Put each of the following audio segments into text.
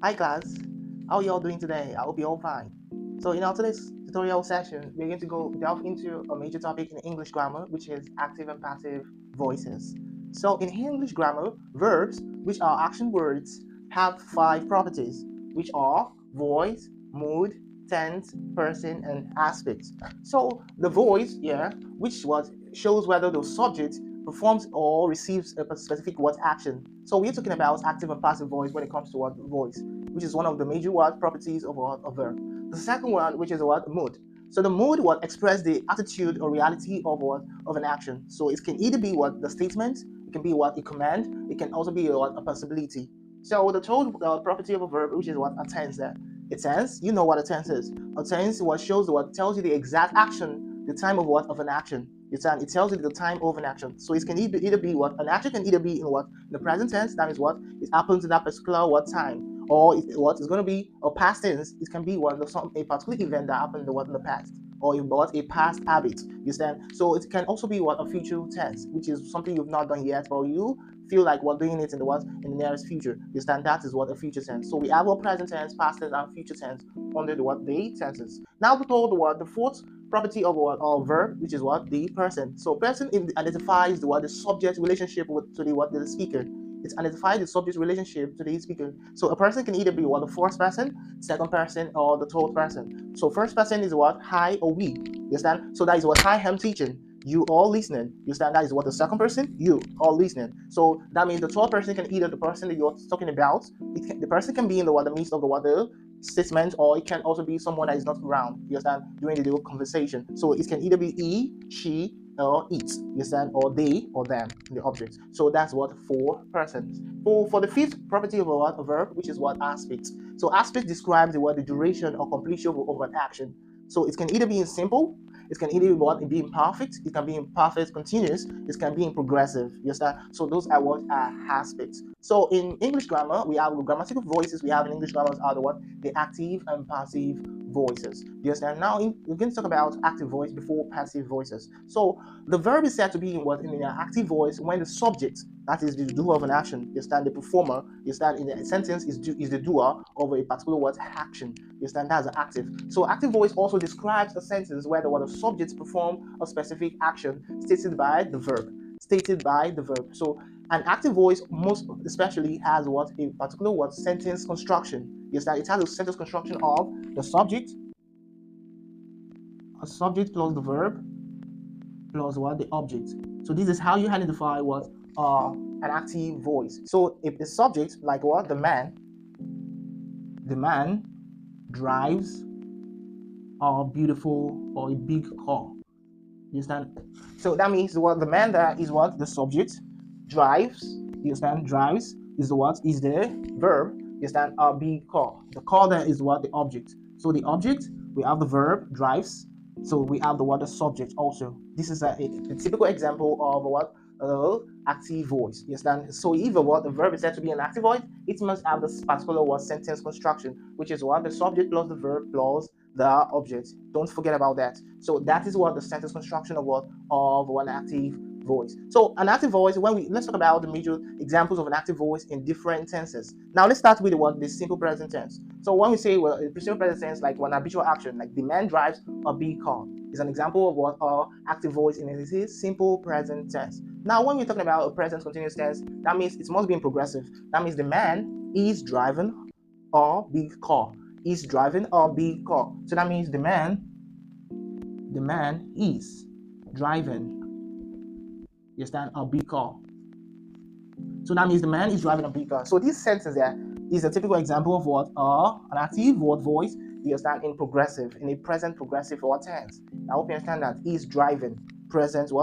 Hi class, how are you all doing today? I hope you're all fine. So in our today's tutorial session, we're going to go delve into a major topic in English grammar, which is active and passive voices. So in English grammar, verbs, which are action words, have five properties, which are voice, mood, tense, person, and aspect. So the voice, which was shows whether the subject performs or receives a specific word action. So we're talking about active and passive voice when it comes to what voice, which is one of the major word properties of a verb. The second one, which is a word mood. So the mood will express the attitude or reality of an action. So it can either be what the statement, it can be what a command, it can also be what a possibility. So the third property of a verb, which is what a tense. A tense, you know what a tense is. A tense what shows what tells you the exact action, the time of what of an action. It tells you the time of an action. So it can either be what an action can either be in what in the present tense, that is what it happens in that particular what time, or what is going to be a past tense. It can be what a particular event that happened in the past, or what a past habit. You understand? So it can also be what a future tense, which is something you've not done yet, but you feel like we're doing it in the nearest future. You understand? That is what a future tense. So we have our present tense, past tense, and future tense under the tenses. Now the fourth property of what or verb, which is what the person. So person identifies the subject relationship to the speaker. It identifies the subject relationship to the speaker. So a person can either be the first person, second person, or the third person. So first person is what I or we. You understand? So that is what I am teaching. You all listening. You understand? That is what the second person, you all listening. So that means the third person can either the person that you're talking about. The person can be in the midst of the statement, or it can also be someone that is not around. You understand? During the conversation. So it can either be he, she, or it. You understand? Or they or them, the object. So that's what for persons. For the fifth property of a verb, which is what aspect. So aspect describes the duration or completion of an action. So it can either be in simple, it can either be imperfect, it can be imperfect continuous, it can be in progressive. You understand? So those are what are aspects. So in English grammar, we have grammatical voices. We have in English grammar are the active and passive voices. You understand? Now we're going to talk about active voice before passive voices. So the verb is said to be in an active voice when the subject, that is the doer of an action, you understand, the performer, you understand, in a sentence is the doer of a particular word action. You understand? That's an active. So active voice also describes a sentence where the subject perform a specific action stated by the verb. Stated by the verb. So an active voice most especially has a particular sentence construction. Yes, that it has a sentence construction of the subject, a subject plus the verb plus the object. So this is how you identify an active voice. So if the subject, like the man drives a beautiful or a big car. You understand? So that means the man there is the subject, drives. You understand? Drives is is the verb. You understand? A big car. The car there is the object. So the object, we have the verb drives. So we have the subject also. This is a typical example of active voice. You understand? So if the verb is said to be an active voice, it must have this particular sentence construction, which is the subject plus the verb plus the object. Don't forget about that. So that is the sentence construction of an active voice. So an active voice, let's talk about the major examples of an active voice in different tenses. Now let's start with the simple present tense. So when we say simple present tense, like one habitual action, like the man drives a big car, is an example of what active voice in it is simple present tense. Now when we're talking about a present continuous tense, that means it must be in progressive. That means the man is driving a big car. Is driving a big car. So that means the man is driving, you understand, a big car. So that means the man is driving a big car. So this sentence there is a typical example of an active voice, you understand, in progressive, in a present progressive or tense. I hope you understand that. Is driving, present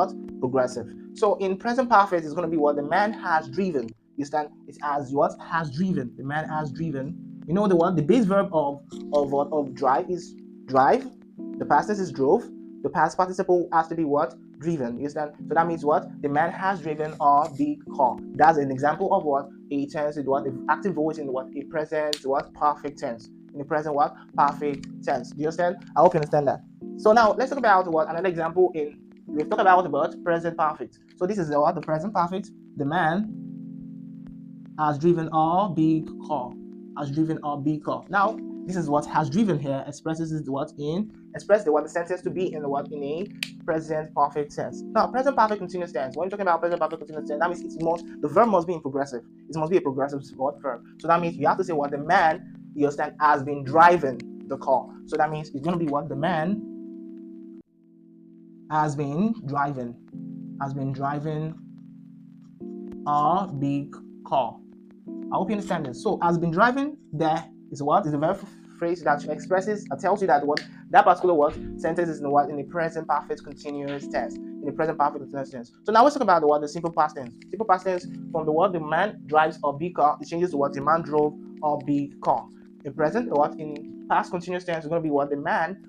progressive. So in present perfect, it's going to be the man has driven. You understand? It has has driven. The man has driven. You know the base verb of drive is drive. The past tense is drove. The past participle has to be driven. You understand? So that means the man has driven a big car. That's an example of a tense with the active voice in a present perfect tense. In the present perfect tense. Do you understand? I hope you understand that. So now let's talk about another example in. We've talked about present perfect. So this is the present perfect. The man has driven a big car. has driven a big car. Now, this is what has driven here expresses the what in express the what the sentence to be in the what in a present perfect tense. Now, present perfect continuous tense. When you're talking about present perfect continuous tense, that means the verb must be in progressive. It must be a progressive what verb. So that means you have to say what the man you understand has been driving the car. So that means it's gonna be what the man has been driving a big car. I hope you understand this. So has been driving there is what is a verb phrase that expresses tells you that what that particular what sentence is in the what in the present perfect continuous tense. In the present perfect continuous tense. So now let's talk about the simple past tense. Simple past tense from the word the man drives a big car, it changes to what the man drove a big car. In present, what in past continuous tense is going to be what the man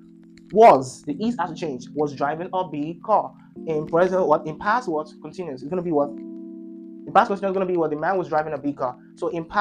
was. The is has to change. Was driving a big car. In present, what in past what continuous is going to be what in past continuous is going to be what the man was driving a big car. So in past